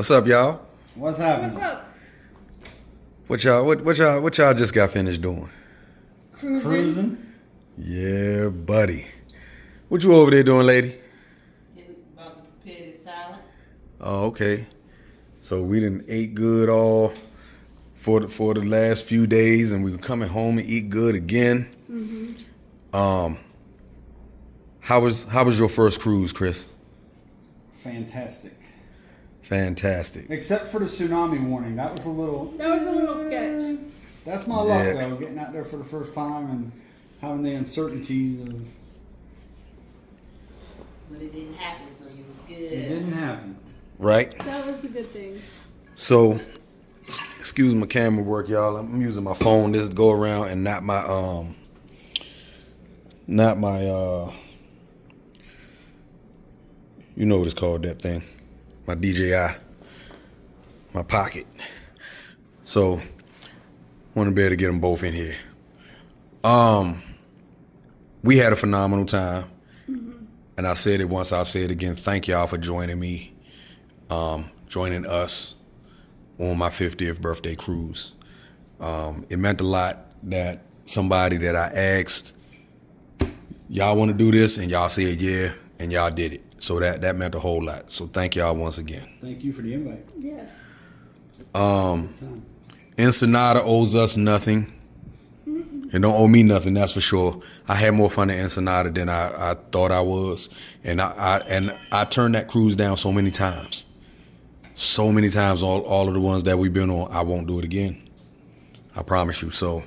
What's up, y'all? What's happening? What's up? What y'all just got finished doing? Cruising. Yeah, buddy. What you over there doing, lady? About to prepare this salad. Oh, okay. So we done ate good all for the last few days, and we were coming home and eat good again. Mm-hmm. How was your first cruise, Chris? Fantastic. Fantastic. Except for the tsunami warning. That was a little sketch. That's my luck, Yeah. though, getting out there for the first time and having the uncertainties of But it didn't happen, so it was good. it didn't happen. Right? That was the good thing. So, excuse my camera work, y'all. I'm using my phone this go around and not my you know what it's called, that thing. My DJI. My pocket. So, want to be able to get them both in here. We had a phenomenal time. And I said it once, I'll say it again. Thank y'all for joining me, joining us on my 50th birthday cruise. It meant a lot that somebody that I asked, y'all want to do this? And y'all said yeah, and y'all did it. So that meant a whole lot. So thank y'all once again. Thank you for the invite. Yes. Ensenada owes us nothing. It don't owe me nothing, that's for sure. I had more fun in Ensenada than I thought I was. And I turned that cruise down so many times. So many times, all of the ones that we've been on, I won't do it again. I promise you. So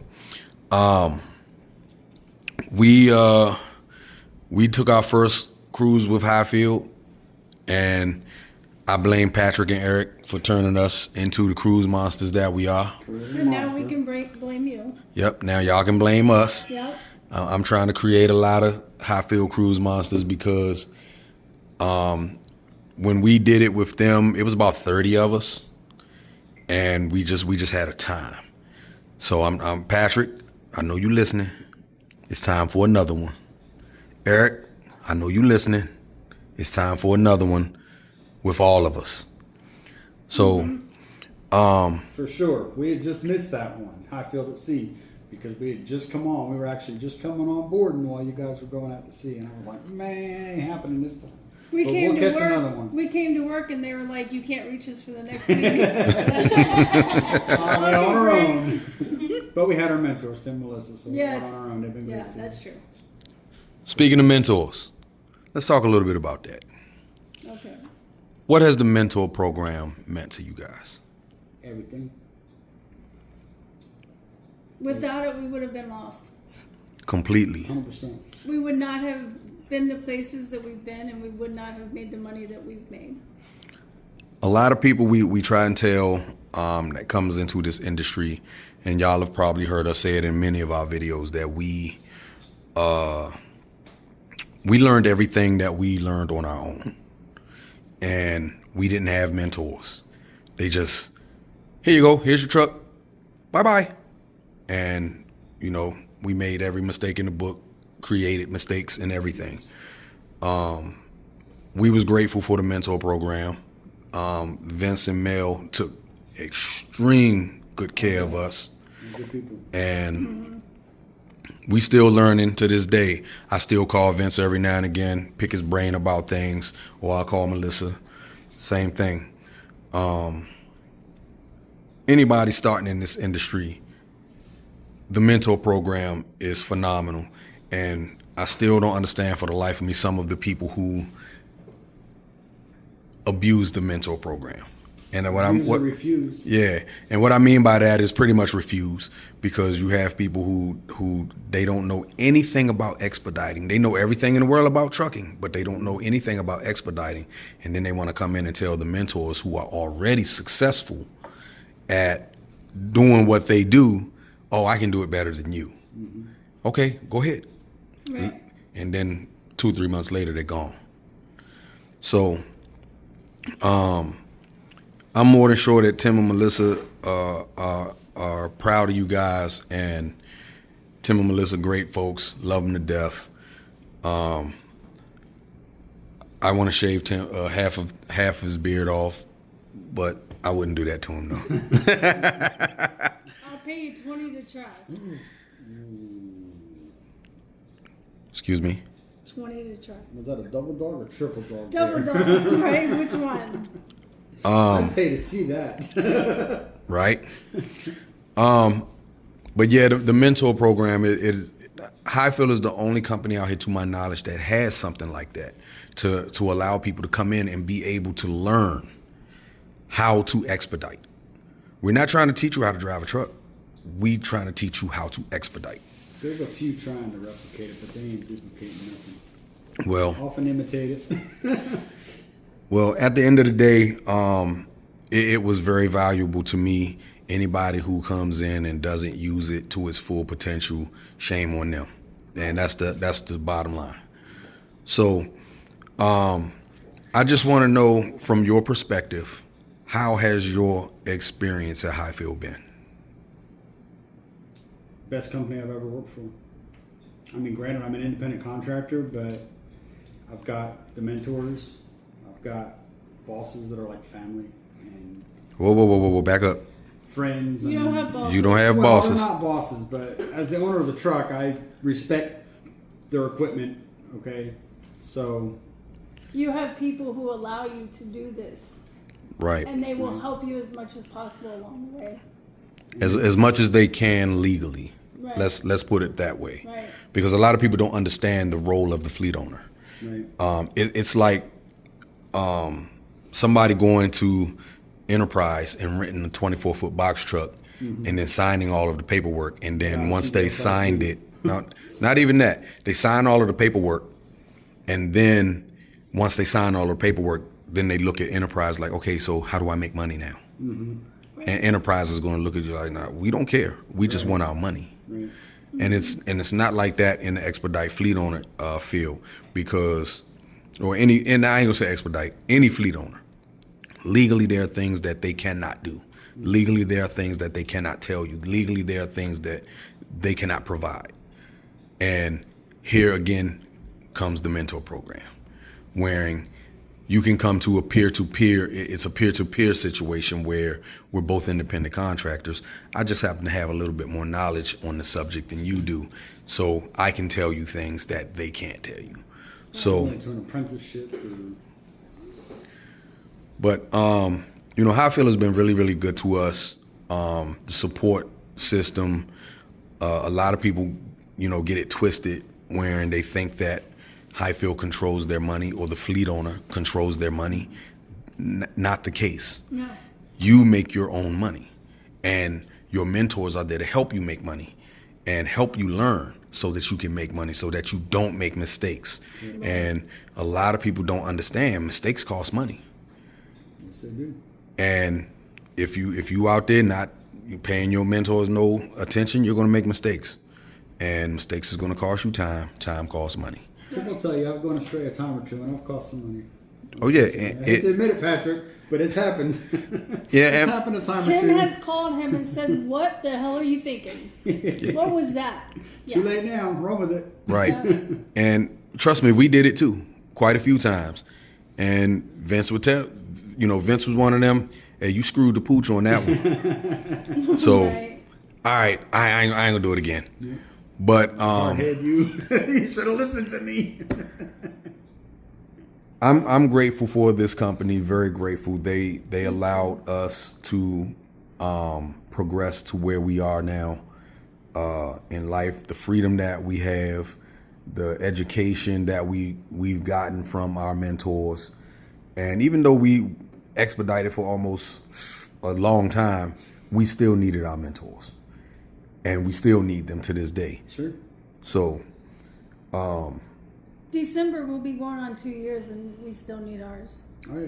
we took our first cruise with Hyfield, and I blame Patrick and Eric for turning us into the cruise monsters that we are. And now we can blame you. Yep, now y'all can blame us. Yep. I'm trying to create a lot of Hyfield cruise monsters because when we did it with them, it was about 30 of us, and we just had a time. So I'm Patrick, I know you listening. It's time for another one. Eric, I know you listening. It's time for another one with all of us. So, For sure. We had just missed that one, Highfield at Sea, because we had just come on. We were actually just coming on board while you guys were going out to sea. And I was like, man, it ain't happening this time. We But came we'll to catch work. another one. We came to work and they were like, "You can't reach us for the next week." On our own. But we had our mentors, Tim and Melissa, so Yes. we were on our own. They've been Yeah, great to that's us. true. speaking of mentors, let's talk a little bit about that. Okay. What has the mentor program meant to you guys? Everything. Without it, we would have been lost. Completely. 100%. We would not have been the places that we've been, and we would not have made the money that we've made. A lot of people we try and tell that comes into this industry, and y'all have probably heard us say it in many of our videos, that we learned everything that we learned on our own. And we didn't have mentors. They just, here you go, here's your truck, bye-bye. And, you know, we made every mistake in the book, created mistakes in everything. We was grateful for the mentor program. Vince and Mel took extreme good care of us. Good people. And we still learning to this day. I still call Vince every now and again, pick his brain about things, or I call Melissa, same thing. Anybody starting in this industry, the mentor program is phenomenal. And I still don't understand for the life of me some of the people who abuse the mentor program. And Refuse. yeah, and what I mean by that is pretty much refuse, because you have people who they don't know anything about expediting. They know everything in the world about trucking, but they don't know anything about expediting. And then they want to come in and tell the mentors who are already successful at doing what they do, oh, I can do it better than you. Mm-hmm. Okay, go ahead. Right. And then 2-3 months later, they're gone. So, I'm more than sure that Tim and Melissa are proud of you guys, and Tim and Melissa, great folks, love them to death. I want to shave Tim half of his beard off but I wouldn't do that to him, though. I'll pay you $20 to try. Excuse me? $20 to try. Was that a double dog or triple dog? Double there? dog, right? Which one? I'd pay to see that. Right? But yeah, the mentor program is Hyfield is the only company out here, to my knowledge, that has something like that to allow people to come in and be able to learn how to expedite. We're not trying to teach you how to drive a truck. We trying to teach you how to expedite. There's a few trying to replicate it, but they ain't duplicating nothing. Well, Often imitate it. well, at the end of the day, it was very valuable to me. Anybody who comes in and doesn't use it to its full potential, shame on them. And that's the bottom line. So I just want to know, from your perspective, how has your experience at Hyfield been? Best company I've ever worked for. I mean, granted, I'm an independent contractor, but I've got the mentors. I've got bosses that are like family and Whoa, back up. friends. You don't have bosses. You don't have Well, bosses. they're not bosses, but as the owner of the truck, I respect their equipment. Okay, so You have people who allow you to do this, Right. and they will help you as much as possible along the way. As much as they can legally. Right. Let's put it that way. Right. Because a lot of people don't understand the role of the fleet owner. right. It's like somebody going to Enterprise and renting a 24-foot box truck and then signing all of the paperwork. And then Yeah, once she they goes back signed to- it, not even that, they sign all of the paperwork. And then once they sign all the paperwork, then they look at Enterprise like, okay, so how do I make money now? And Enterprise is going to look at you like, nah, we don't care. We just want our money. Right. And it's not like that in the expedite fleet owner field, because, and I ain't gonna say expedite, any fleet owner, legally there are things that they cannot do. Legally there are things that they cannot tell you. Legally there are things that they cannot provide. And here again comes the mentor program, wherein you can come to a peer-to-peer. It's a peer-to-peer situation where we're both independent contractors. I just happen to have a little bit more knowledge on the subject than you do, so I can tell you things that they can't tell you. So, To an apprenticeship. Or, but Hyfield has been really, really good to us. The support system, a lot of people, get it twisted, wherein they think that Hyfield controls their money or the fleet owner controls their money. Not the case. No. You make your own money, and your mentors are there to help you make money and help you learn so that you can make money, so that you don't make mistakes. And a lot of people don't understand mistakes cost money. yes, they do. And if you out there not paying your mentors no attention, you're going to make mistakes, and mistakes is going to cost you time. Time costs money. Tim will tell you, I've gone astray a time or two, and I've cost some money. Oh yeah, I hate to admit it, Patrick, but it's happened. Yeah, it's and- happened a time or Tim two. has called him and said, "What the hell are you thinking? What was that?" Too late now. Run with it. right. And trust me, we did it too, quite a few times. And Vince would tell, Vince was one of them. Hey, you screwed the pooch on that one. So, Right. all right, I ain't gonna do it again. But Hardhead, you should have listened to me. I'm grateful for this company. Very grateful. They allowed us to progress to where we are now in life. The freedom that we have, the education that we've gotten from our mentors, and even though we expedited for almost a long time, we still needed our mentors, and we still need them to this day. Sure. So. December will be going on 2 years, and we still need ours. Oh yeah.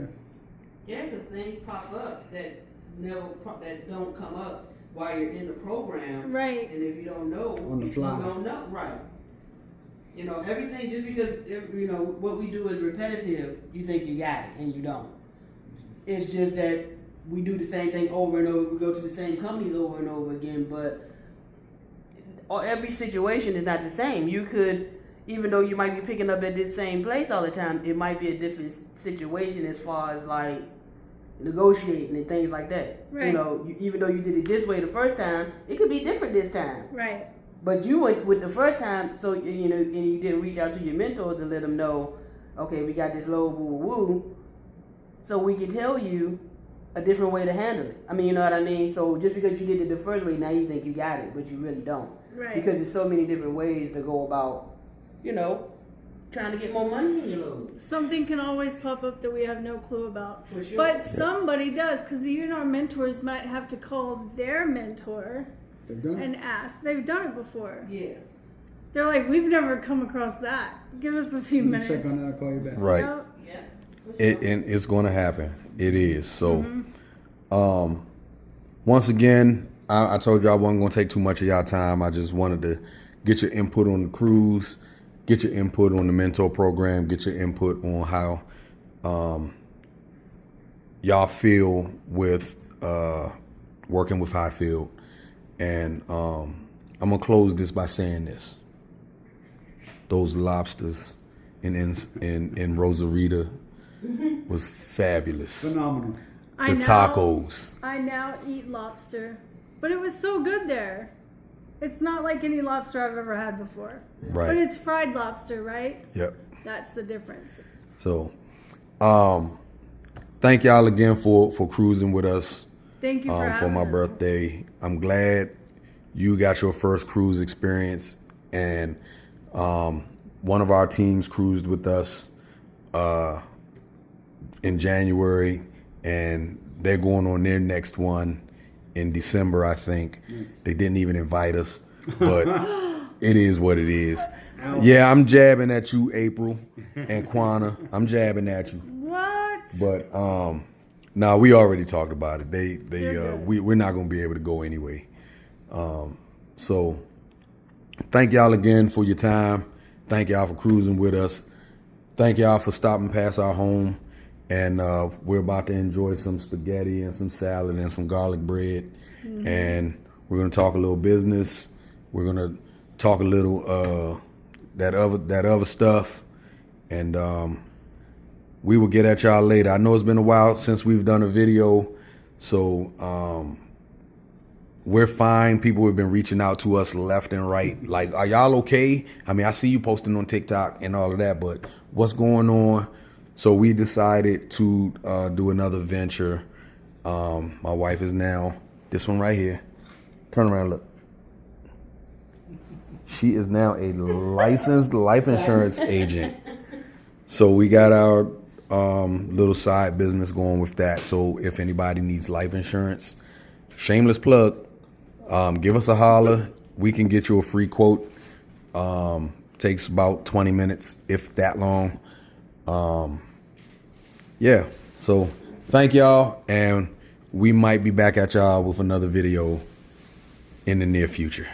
Yeah, because things pop up that that don't come up while you're in the program. Right. And if you don't know, On the fly. you don't know. Right. Everything, just because, what we do is repetitive, you think you got it, and you don't. It's just that we do the same thing over and over. We go to the same companies over and over again, but every situation is not the same. You could, even though you might be picking up at this same place all the time, it might be a different situation as far as like negotiating and things like that. Right. You know, even though you did it this way the first time, it could be different this time. Right. But you went with the first time, so you know, and you didn't reach out to your mentors to let them know, okay, we got this low woo woo woo, so we can tell you a different way to handle it. I mean, you know what I mean? So just because you did it the first way, now you think you got it, but you really don't. Right. Because there's so many different ways to go about, you know, trying to get more money in your load. Something can always pop up that we have no clue about. For sure. But somebody does, because even our mentors might have to call their mentor They've done it. and ask. They've done it before. Yeah. They're like, we've never come across that. Give us a few minutes. Check on that. I'll call you back. Right. Yep. Yeah. And it's going to happen. It is. So, once again, I told you I wasn't going to take too much of y'all time. I just wanted to get your input on the cruise, get your input on the mentor program, get your input on how y'all feel with working with Hyfield. And I'm going to close this by saying this. Those lobsters in Rosarita was fabulous. Phenomenal. The tacos. I now eat lobster, but it was so good there. It's not like any lobster I've ever had before. Right. But it's fried lobster, right? Yep. That's the difference. So, thank y'all again for cruising with us Thank you for for having my us. birthday. I'm glad you got your first cruise experience, and one of our teams cruised with us in January, and they're going on their next one in December, I think. Yes. They didn't even invite us, but it is what it is. Ouch. Yeah, I'm jabbing at you, April and Quana. I'm jabbing at you. What? But no, we already talked about it. They're good. We're not gonna be able to go anyway. So thank y'all again for your time. Thank y'all for cruising with us. Thank y'all for stopping past our home. And we're about to enjoy some spaghetti and some salad and some garlic bread. And we're gonna talk a little business. We're gonna talk a little that other stuff. And we will get at y'all later. I know it's been a while since we've done a video, so we're fine. People have been reaching out to us left and right. Like, are y'all okay? I mean, I see you posting on TikTok and all of that, but what's going on? So we decided to do another venture. My wife is now, this one right here. Turn around and look. She is now a licensed life insurance agent. So we got our little side business going with that. So if anybody needs life insurance, shameless plug, give us a holler. We can get you a free quote. Takes about 20 minutes, if that long. Yeah, so thank y'all, and we might be back at y'all with another video in the near future.